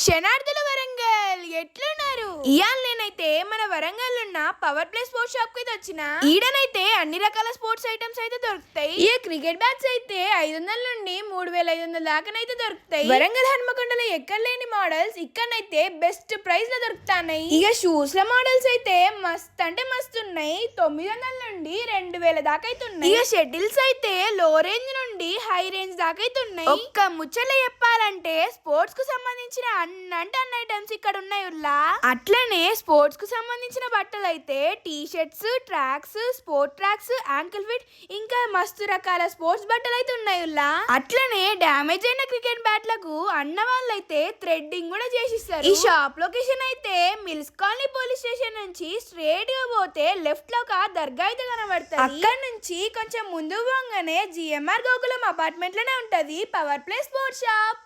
శనార్థుల వరంగల్ ఎట్లున్నారు? ఇయాల నేనైతే మన వరంగల్ ఉన్న పవర్ ప్లే స్పోర్ట్స్ షాప్ కి వచ్చిన. ఈడనైతే అన్ని రకాల స్పోర్ట్స్ ఐటమ్స్ అయితే దొరుకుతాయి. ఈ క్రికెట్ బ్యాట్స్ అయితే 500 నుండి 3500 దాకానైతే దొరుకుతాయి. వరంగల్ హన్మకొండలో ఎక్కడ లేని మోడల్స్ ఇక్కడనైతే బెస్ట్ ప్రైస్ లో దొరుకుతాయి. ఇక షూస్ ల మోడల్స్ అయితే మస్త్ అంటే మస్తు ఉన్నాయి. 900 నుండి 2000 దాకా అయితే ఉన్నాయి. ఇక షటిల్స్ అయితే లో రేంజ్ నుండి హై రేంజ్ దాకా అయితే ఉన్నాయి. ఒక్క ముచ్చట చెప్పాలంటే స్పోర్ట్స్ కు సంబంధించిన అన్ని ఐటమ్స్ ఇక్కడ ఉన్నాయి. అట్లనే స్పోర్ట్స్ కు సంబంధించిన బట్టలు అయితే T shirts, tracks, sport tracks, ankle fit ఇంకా మస్తు రకాల స్పోర్ట్స్ బట్టలు అయితే ఉన్నాయి. అట్లనే డ్యామేజ్ అయిన క్రికెట్ బ్యాట్లకు అన్న వాళ్ళైతే థ్రెడ్డింగ్ కూడా చేసిస్తారు. ఈ షాప్ లొకేషన్ అయితే మిల్స్ కాలనీ పోలీస్ స్టేషన్ నుంచి స్ట్రేట్ గా పోతే లెఫ్ట్ లో ఒక దర్గా అయితే కనబడుతుంది. అక్కడ నుంచి కొంచెం ముందు పోగానే జిఎంఆర్ గోకులం అపార్ట్మెంట్ లోనే ఉంటది పవర్ ప్లే స్పోర్ట్స్ షాప్.